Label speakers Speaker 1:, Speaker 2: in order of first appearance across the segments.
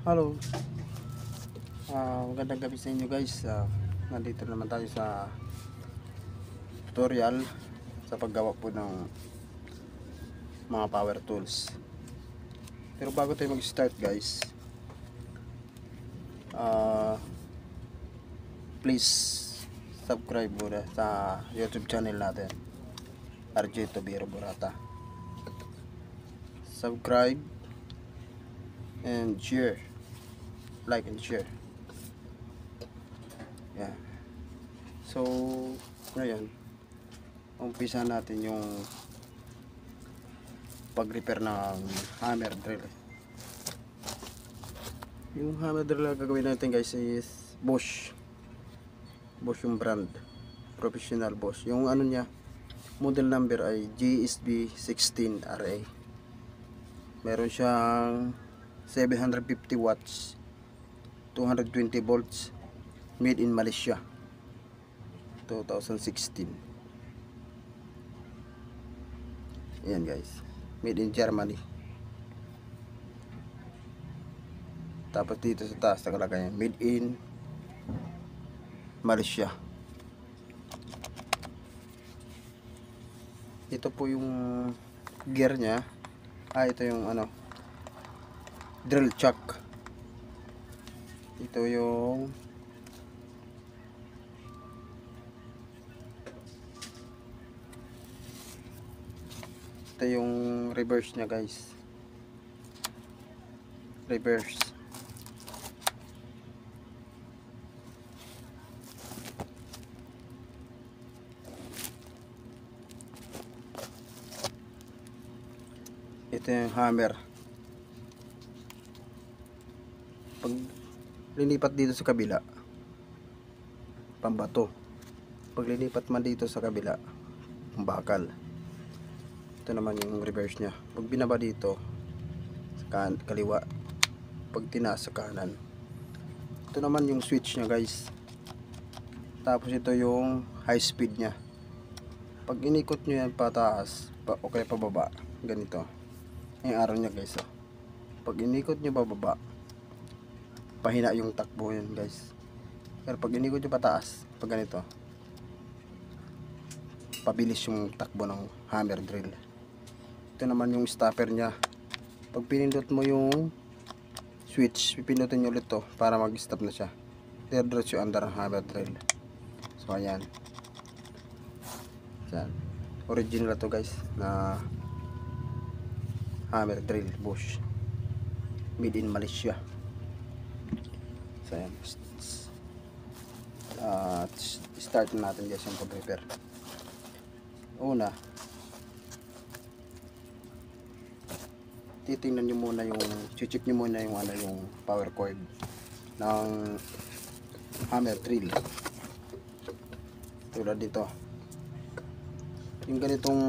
Speaker 1: Hello, magandang gabi sa inyo guys. Nandito naman tayo sa tutorial sa paggawa po ng mga power tools. Pero bago tayo mag-start guys, please subscribe muna sa YouTube channel natin, RJ Tobiro Burata. Subscribe and share, like and share. Yeah. So, ngayon, umpisa natin yung pag-repair ng hammer drill. Yung hammer drill na gagawin natin guys is Bosch yung brand, professional Bosch. Yung ano niya, model number ay GSB 16RA. Meron siyang 750 watts, 220 volts, made in Malaysia, 2016. Ayan guys, made in Germany. Tapos dito sa taas nakalagay made in Malaysia. Ito po yung gear nya. Ito yung ano, drill chuck. Ito yung reverse nya guys, reverse. Ito yung hammer. Pag linipat dito sa kabila, pambato. Pag linipat man dito sa kabila, pambakal. Ito naman yung reverse nya. Pag binaba dito sa kaliwa, pag tinaas sa kanan. Ito naman yung switch nya guys. Tapos ito yung high speed nya. Pag inikot nyo yan pataas o kaya pababa, ganito yung arrow nya guys. Pag inikot nyo bababa, pahina yung takbo yan guys. Pero pag inikot nyo pataas, pag ganito, pabilis yung takbo ng hammer drill. Ito naman yung stopper nya. Pag pinindot mo yung switch, pipindutin nyo ulit to para mag stop na siya. Diretso yung under ng hammer drill. So ayan, original to guys na hammer drill Bosch, made in Malaysia. So ayan, start na natin guys yung pag-repair. Una, titingnan nyo muna yung, check nyo muna yung ano, yung power cord ng hammer drill. Tulad dito, yung ganitong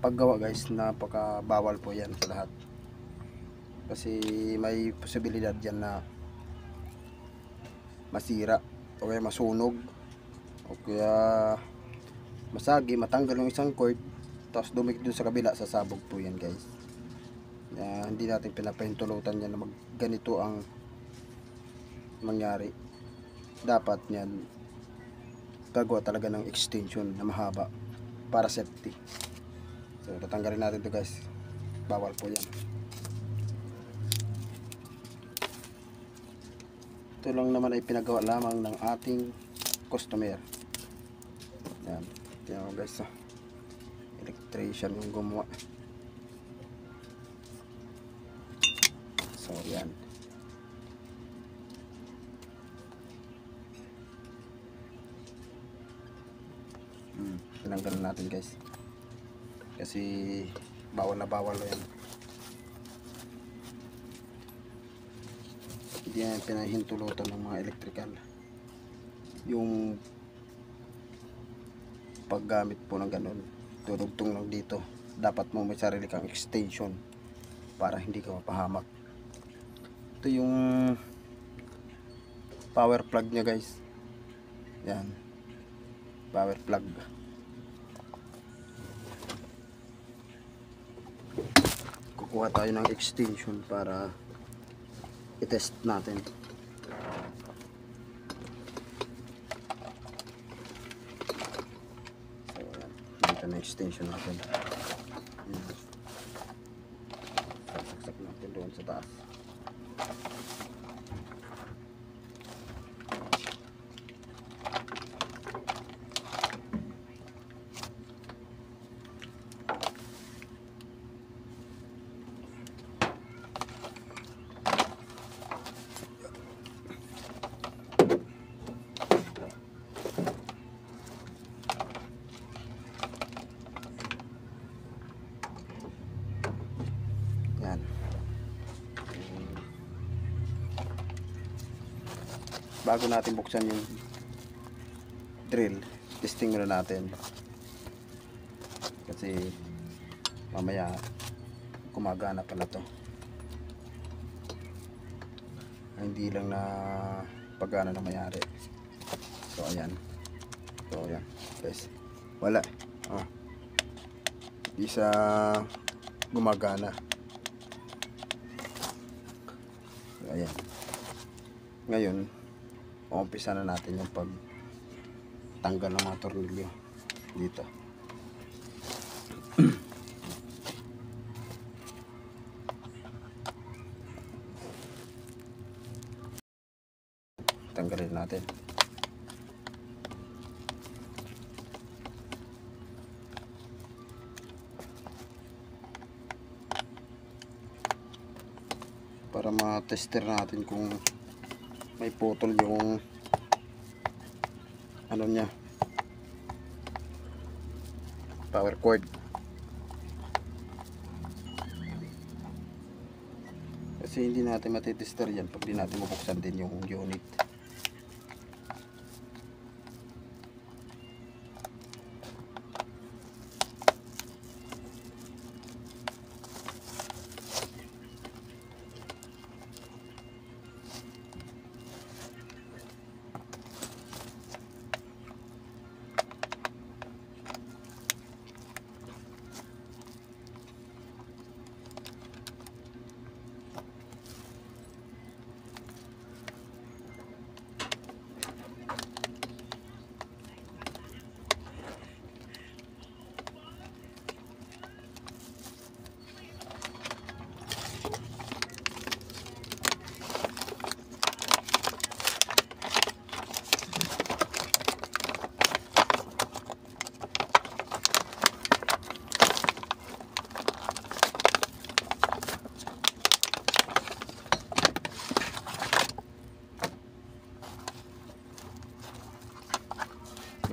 Speaker 1: paggawa guys, napaka bawal po yan sa lahat, kasi may posibilidad yan na masira o kaya masunog o kaya masagi, matanggal yung isang cord tapos dumikit dun sa kabila, sasabog po yan guys. Hindi natin pinapahintulutan yan na ganito ang mangyari. Dapat yan gagawa talaga ng extension na mahaba para safety. So tatanggalin natin to guys, bawal po yan. Ito lang naman ay pinagawa lamang ng ating customer. Yan, tingnan mo guys, electrician yung gumawa. So yan, tinanggalan natin guys, kasi bawal na bawal yan. Hindi yan pinahintulutan ng mga electrical yung paggamit po ng ganun. Tudugtong lang dito, dapat mo may sarili kang extension para hindi ka mapahamak. Ito yung power plug nya guys. Yan, power plug. Kukuha tayo ng extension para i-test natin. So ayan, dito na extension natin. Ayan. Sasaksak natin doon sa taas. Yan. Bago natin buksan yung drill, testing muna natin. Kasi mamaya gumagana pala to. Hindi lang na pagana na mayari. So ayan. So ayan. Guys. Wala. Oh. Hindi sa gumagana. So ayan. Ngayon, umpisa na natin yung pagtanggal ng mga tornilyo dito. Tanggalin natin. Para ma-tester natin kung may putol yung ano niya, power cord. Kasi hindi natin matitester yan pag di natin mabuksan din yung unit.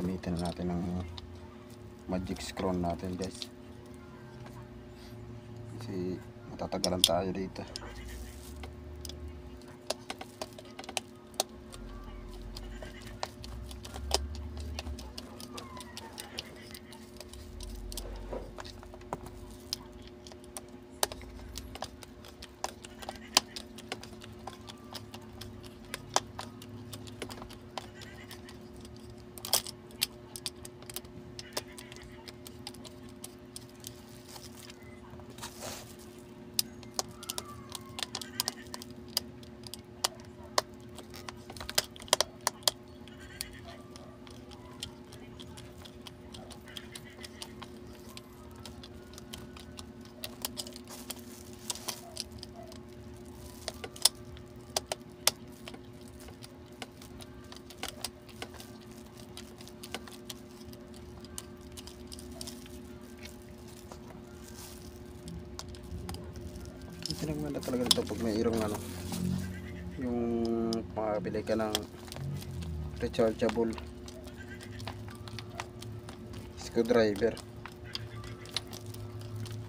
Speaker 1: Gamitin na natin ng magic screw natin, guys, kasi matatagalan tayo dito. Pinagmanda talaga dito pag may irong ano, yung makabili ka ng rechargeable screwdriver,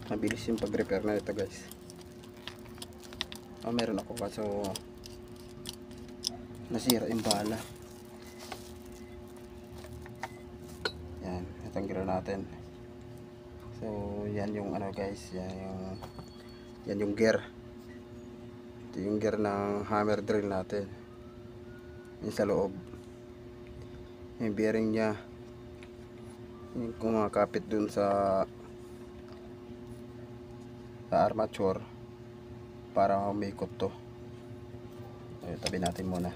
Speaker 1: mabilis yung pag repair na ito, guys. Meron ako kaso nasira yung bala. Yan, natanggilan natin. So yan yung ano, guys, yan yung gear. Ito yung gear ng hammer drill natin. Yung sa loob. Yung bearing niya. Yung kumakapit dun sa armature para umikot to. Okay, tabi natin muna.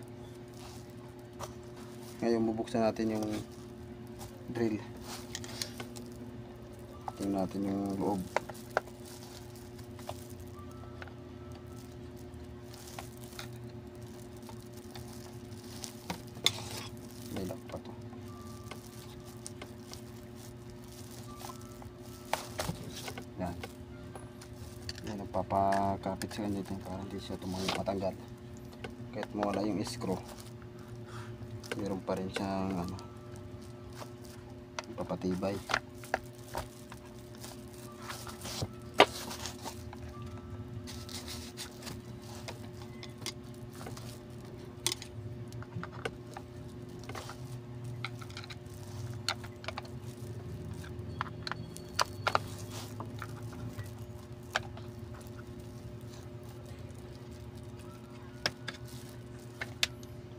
Speaker 1: Ngayon bubuksan natin yung drill. Tingnan natin yung loob. May lock pa to. Yan. Yan ang papakapit sa kanya dito para hindi siya matanggal. Kahit mawala yung screw, meron pa rin siyang ano, papatibay.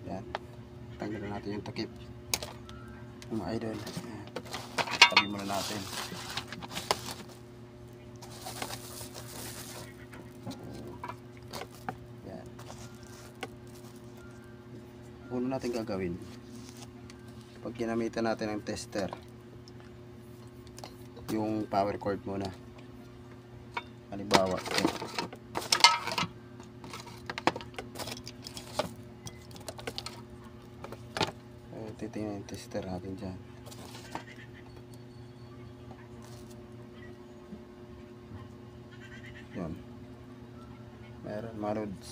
Speaker 1: Yan. Tanggalin natin yung takip. Mga idol. Yan. Tabi muna natin. Yan. Una natin gagawin, pag ginamitan natin ng tester, yung power cord muna. Halimbawa, titingnan yung tester natin dyan. Yun. Meron mga loads.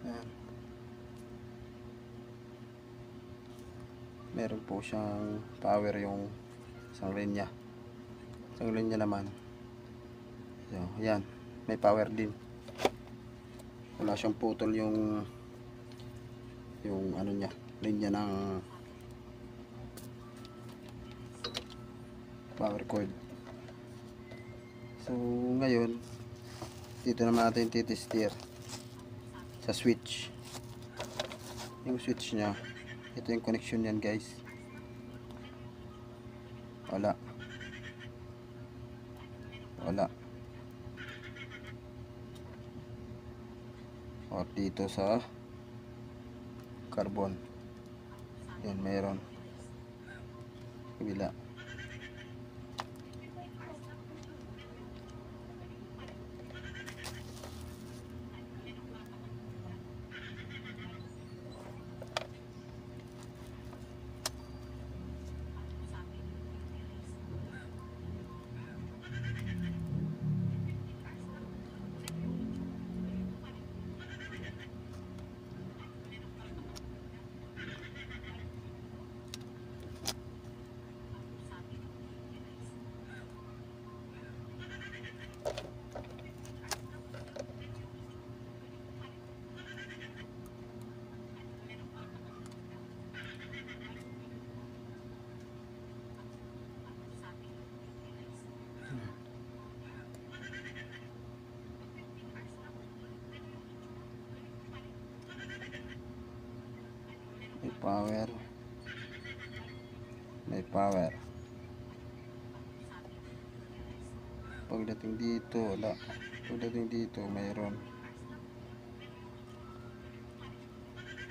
Speaker 1: Yan. Meron po siyang power yung isang linya. Isang linya naman. So, yan, may power din. Wala siyang putol yung ano niya, linya ng power cord. So, ngayon dito naman natin titestir sa switch. Yung switch niya, ito yung connection niyan, guys. Wala. Or dito sa carbon, yan meron kabila. May power. Pagdating dito wala. Pagdating dito mayroon.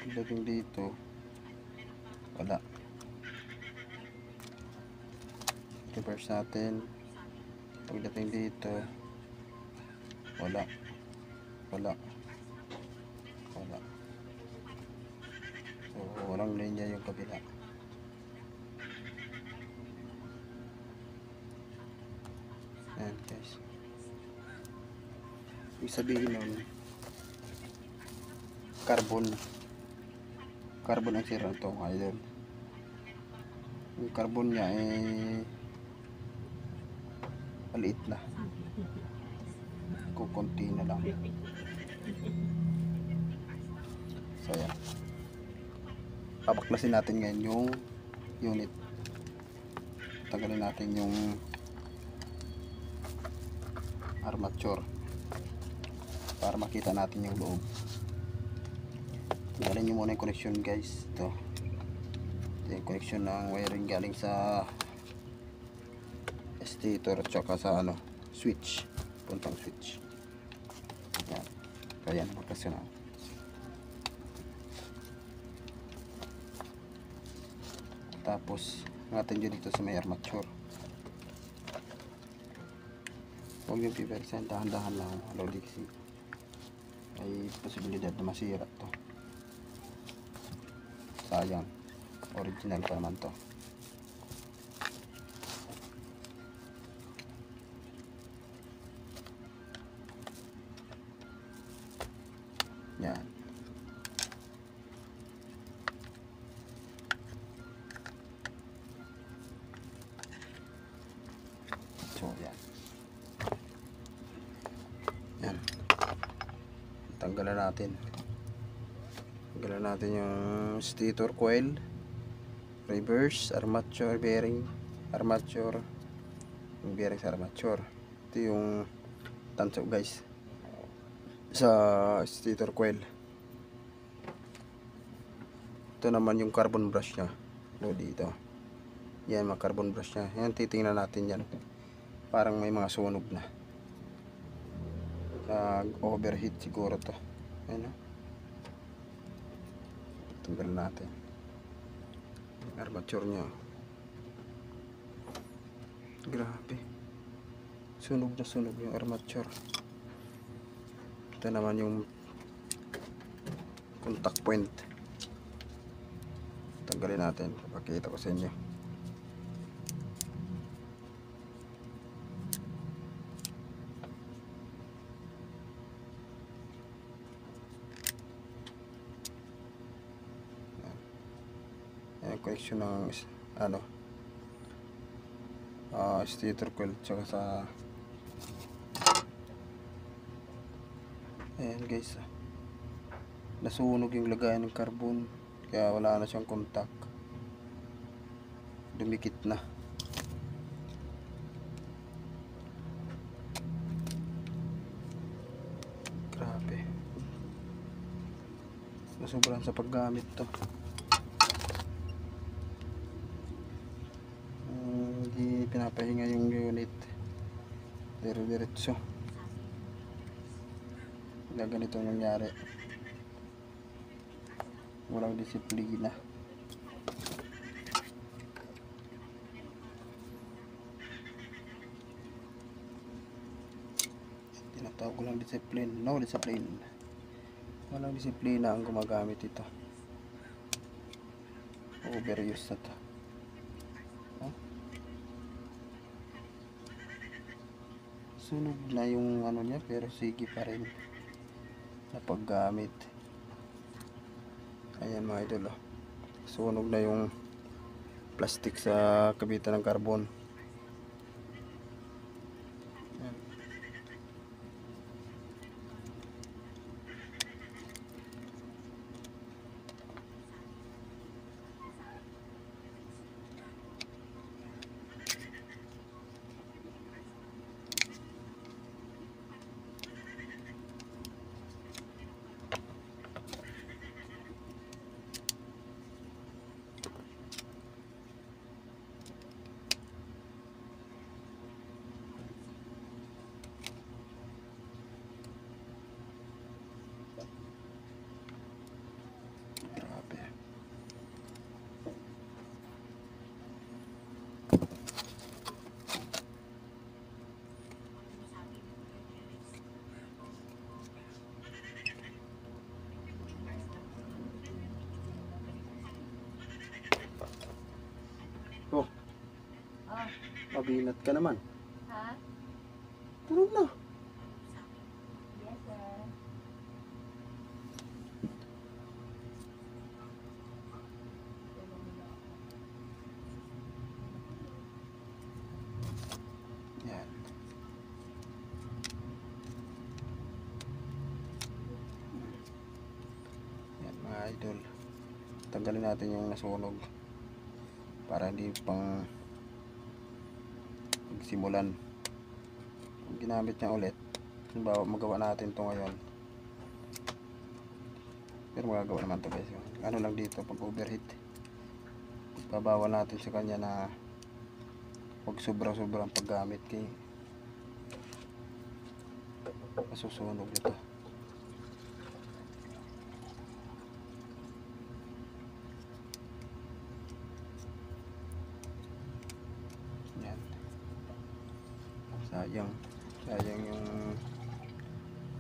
Speaker 1: Pagdating dito wala. Reverse natin. Pagdating dito wala. So walang linya yung kabila. Ayan, guys. Ibig sabihin nun, carbon ang sira ito, idol. Yung carbon niya maliit na, kukunti na lang. So yan, pabaklasin natin ngayon yung unit. Tagalin natin yung armature para makita natin yung loob. Tanggalin nyo muna yung connection, guys. Ito yung connection ng wiring galing sa stator at saka sa ano, switch, puntang switch. Yan. Kaya naman kasi na. Tapos natin dyan dito sa may armature. Huwag yung pipersen, dahan-dahan lang lodi kasi may posibilidad na masira to. Sayang, original pa naman to. Yan. So yan. Yan. Tanggalan natin yung stator coil, reverse, armature bearing, armature, yung bearing sa armature. Ito yung tanso guys sa stator coil. Ito naman yung carbon brush nya dito. Yan, mga carbon brush nya. Yan, titingnan natin yan. Parang may mga sunog na. Overheat siguro to. Ayan, tanggal natin yung armature nya. Grabe, sunog na sunog yung armature. Ito naman yung contact point. Tanggalin natin, pakita ko sa inyo. Ayan, connection ng ano, stator coil tsaka sa, ayan guys, nasunog yung lagayan ng carbon kaya wala na siyang contact, dumikit na. Grabe, nasobrahan sa paggamit to. Hindi pinapahinga yung unit, diretso. Kaya ganito nangyari, walang disiplina. Tinatawag ko lang discipline. No discipline, walang disiplina ang gumagamit ito. Overuse na to. Sunog na yung ano niya pero sige pa rin na paggamit. Ayan mga idol, sunog na yung plastic sa kabitan ng carbon. Ayan. Oh, mabinat ka naman.
Speaker 2: Ha?
Speaker 1: Tulog na.
Speaker 2: Yes, sir.
Speaker 1: Yan. Yan mga idol, tanggalin natin yung nasunog para hindi pang magsimulan. Kung ginamit niya ulit, halimbawa magawa natin to ngayon, pero magagawa naman to guys. Ano lang dito, pag overheat, babawal natin sa kanya na Huwag sobra-sobrang paggamit kay masusunog nito. Yan. Sayang yung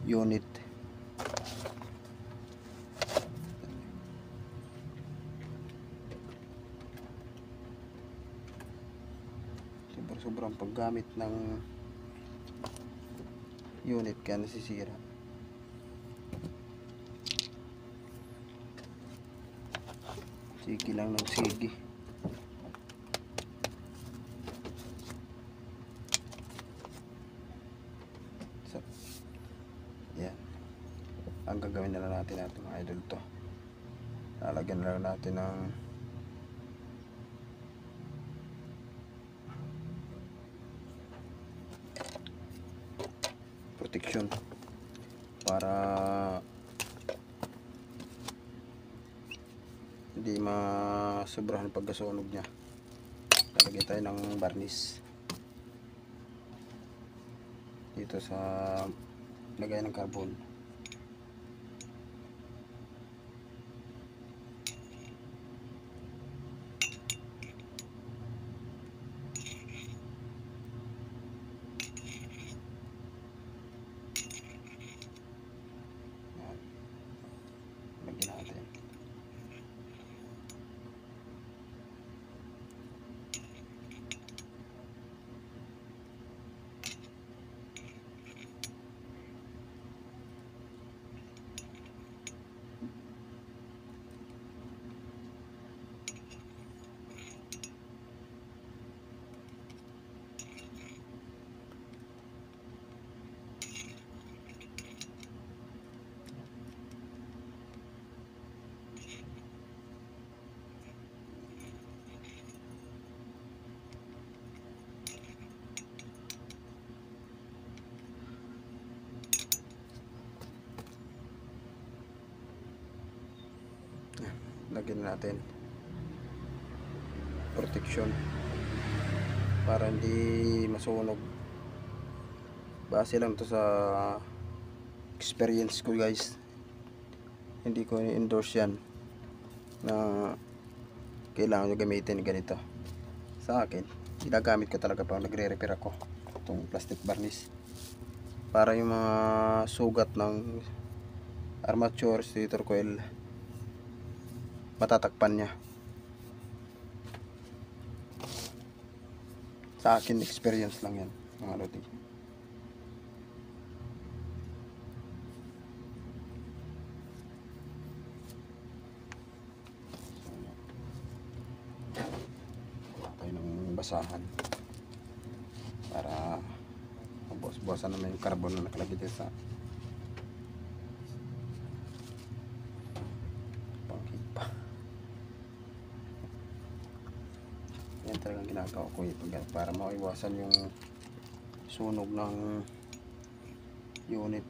Speaker 1: unit. Sobrang paggamit ng unit kaya nasisira. Sige lang ng sige. So, yan. Ang gagawin na lang natin natin mga idol to. Lalagyan na lang natin ng protection para hindi masobrahan pagkasunog niya. Lalagyan tayo ng varnish dito sa lagay ng carbon. Lagyan natin. Lagyan natin protection para hindi masunog. Base lang to sa experience ko guys, hindi ko endorse yan na kailangan nyo gamitin ganito. Sa akin, ginagamit ko talaga pag nagre-repair ako itong plastic varnish para yung mga sugat ng armature, stator coil matatakpan niya. Sa akin, experience lang yan mga lodi. Tayo ng basahan para mabuwas-buwasan naman yung carbon na nakalagay dito sa panghipa. Yan talagang ginagawa ko para maiwasan yung sunog ng unit.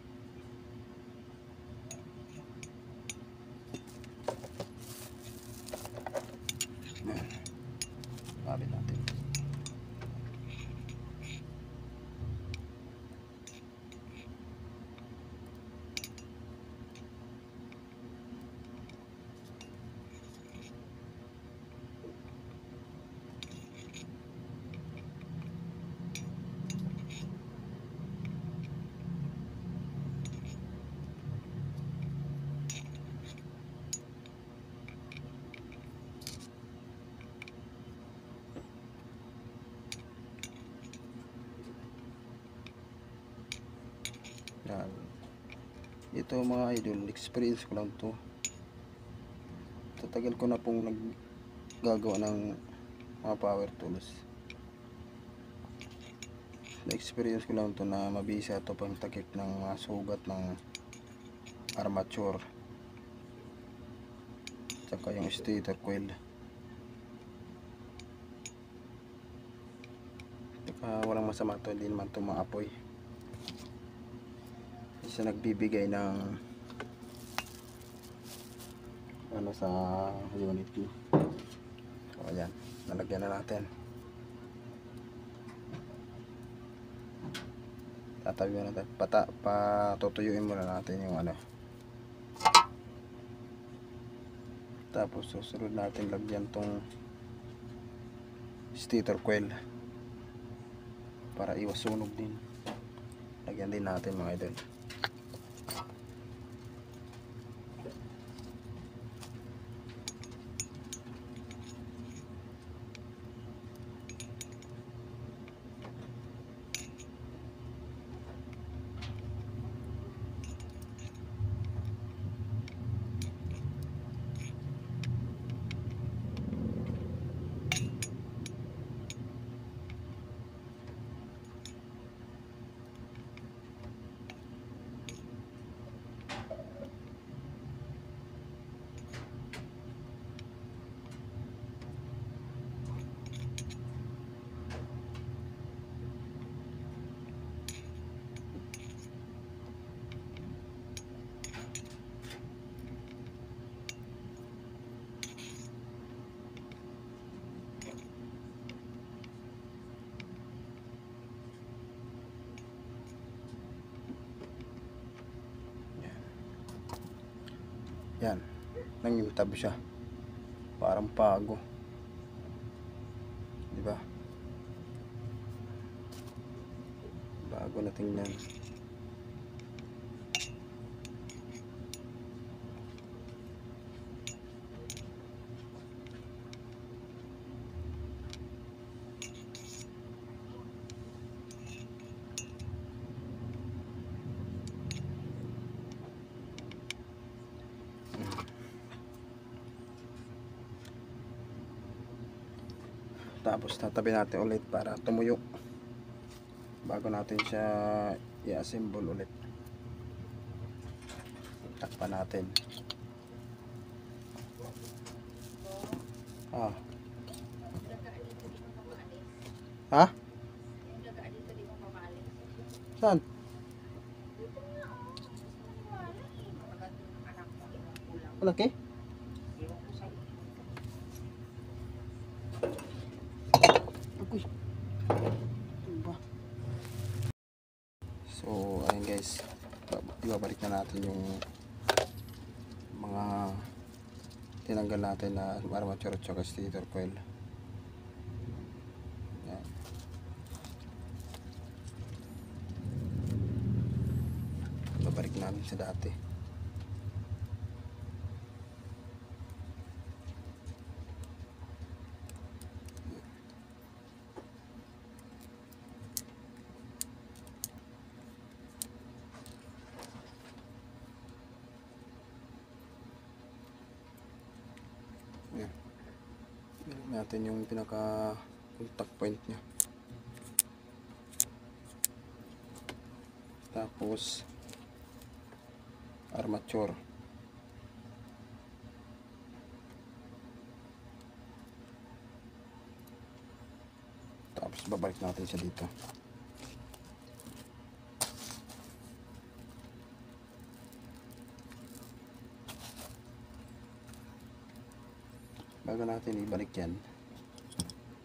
Speaker 1: Babit natin. Yan. Ito mga idol, experience ko lang to. Tatagal ko na pong naggagawa ng mga power tools. Na-experience ko lang to na mabisa to pang takip ng mga sugat ng armature tsaka yung stator coil. Tsaka walang masama to, hindi naman to maapoy. Isa nagbibigay ng ano sa unit. So ayan, nalagyan na natin. Tatabi mo natin. Patutuyuin muna natin yung ano. Tapos susunod natin lagyan tong stator coil para iwas sunog din. Lagyan din natin mga idol. Yan, nangingitab siya. Parang pago. Di ba? Bago na tingnan. Tapos tatabi natin ulit para tumuyo bago natin siya i-assemble ulit. Takpan natin. Ha? Saan? Malaki? Uy. Diba? So, ayun guys. Ibabalik na natin yung mga tinanggal natin na armature at saka stator coil. Yan. Babalik namin sa dati. Yan. Balik natin yung pinaka contact point nya. Tapos armature. Tapos babalik natin siya dito. Bago natin ibalik yan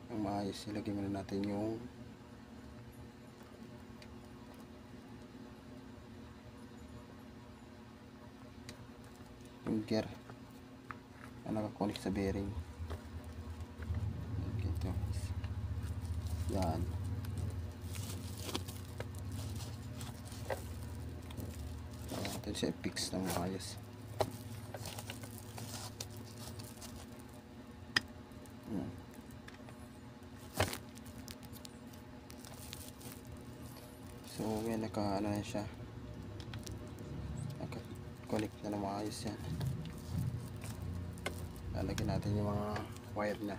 Speaker 1: ang maayos, ilagay muna natin yung gear na nakakonek sa bearing. Okay, ito. Yan. Natin siya i-fix ng maayos. So, yan, ano na siya. Naka-connect na ng maayos yan. Lalagyan natin yung mga wire na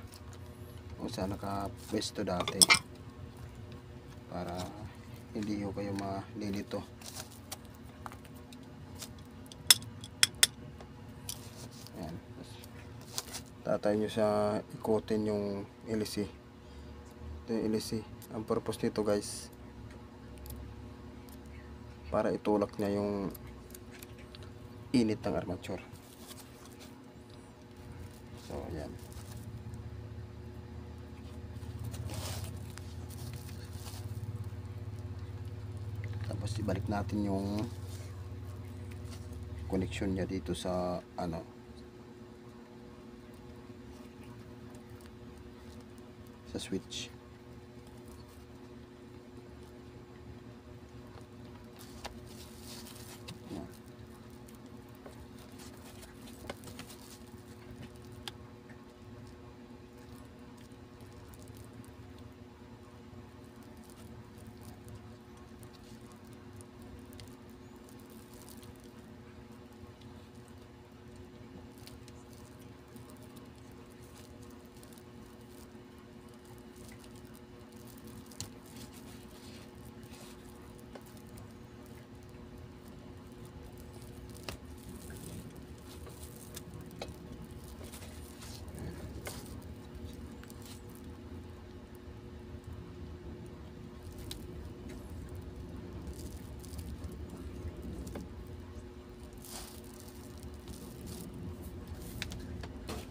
Speaker 1: kung saan naka-pwesto dati para hindi ko kayo malilito. Yan. Tatay nyo sa ikutin yung LC. Ito yung LC. Ang purpose nito guys, para itulak niya yung init ng armature. So, yan. Tapos ibalik natin yung connection niya dito sa ano, sa switch.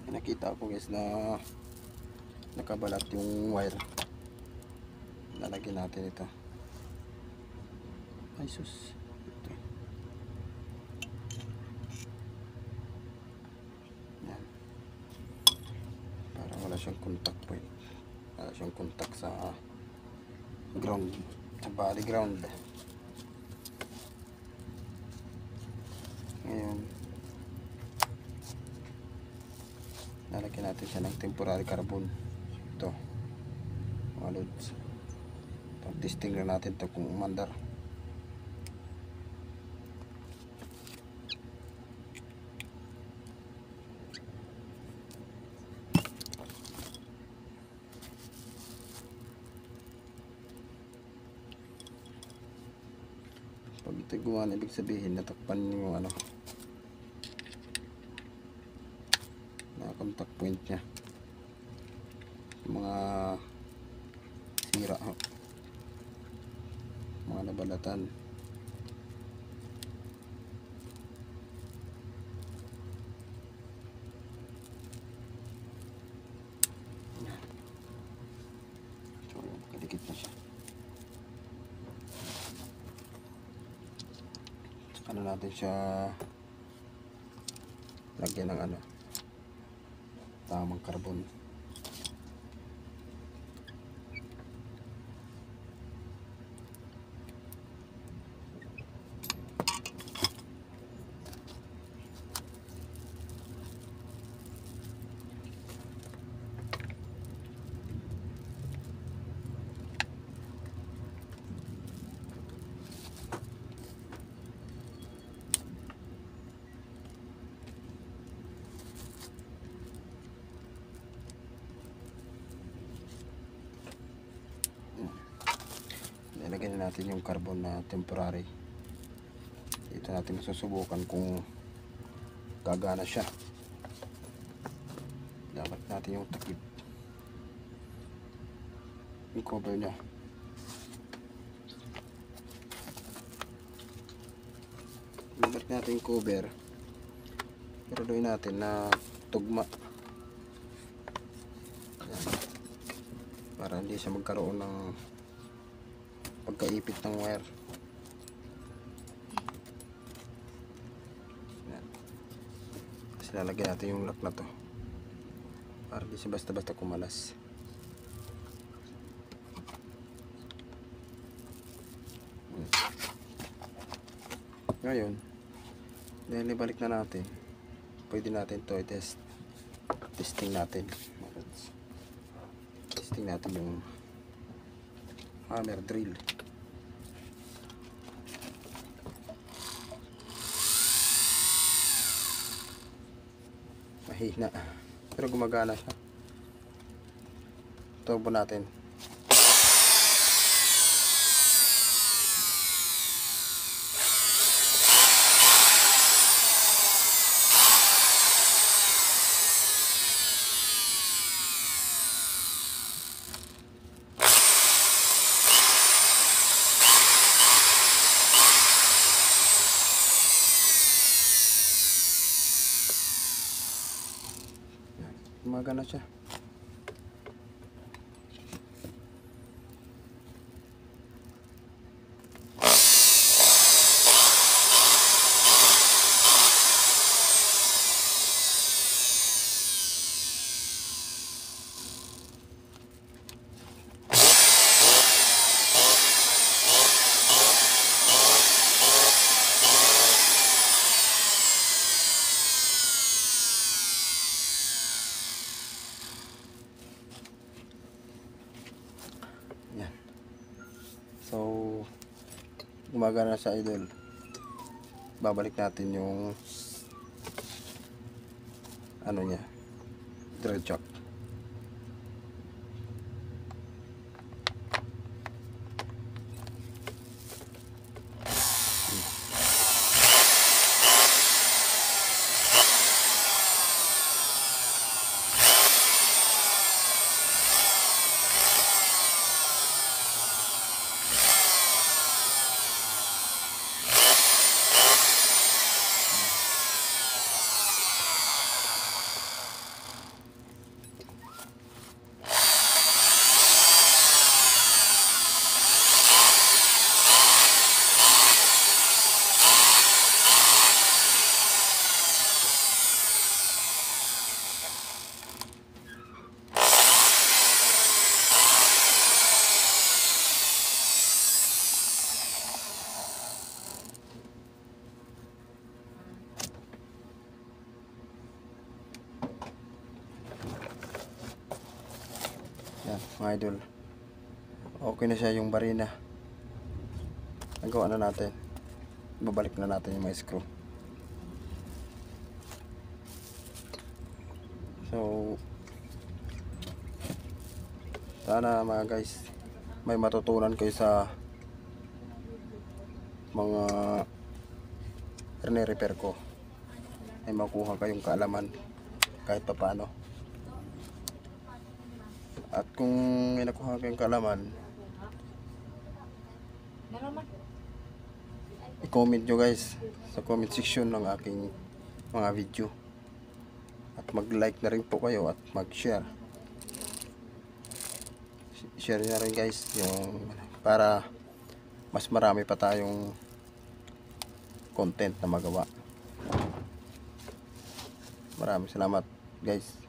Speaker 1: Nakita ko guys na nakabalat yung wire. Lalagyan natin ito. Ay sus, ito. Yan. Para wala siyang contact point, wala siyang contact sa ground, sa body ground. Ngayon lalagyan natin siya ng temporary carbon. Ito mga loads. Testing na natin ito kung umandar. Pag ito gumana, ibig sabihin natakpan yung ano, na contact point nya, mga sira, mga nabalatan. So kadikit na siya. Ano natin siya lagyan ng ano, tamang carbon. Ilagay na natin yung carbon na temporary. Dito natin susubukan kung gagana siya. Dapat natin yung takip, yung cover nya. Balik natin yung cover, pero doon natin na tugma. Yan. Para hindi siya magkaroon ng pagkaipit ng wire. Yan. Kasi lalagyan natin yung lock na to para di siya basta-basta kumalas. Ngayon, dahil ibalik na natin, pwede natin to i-test. Testing natin. Testing natin yung hammer drill. Mahina, pero gumagana siya. Turbo natin. Gumagana siya. gumagana sa idol, babalik natin yung ano niya, drill chuck. Yan, mga idol. Okay na siya yung barina. Nagawa na natin. Babalik na natin yung mga screw. So, sana mga guys, may matutunan kayo sa mga repair ko. Ay makuha kayong kaalaman kahit pa paano. At kung may nakuha kayong kaalaman, i-comment nyo guys sa comment section ng aking mga video. At mag-like na rin po kayo at mag-share. Share na rin guys yung para mas marami pa tayong content na magawa. Maraming salamat guys.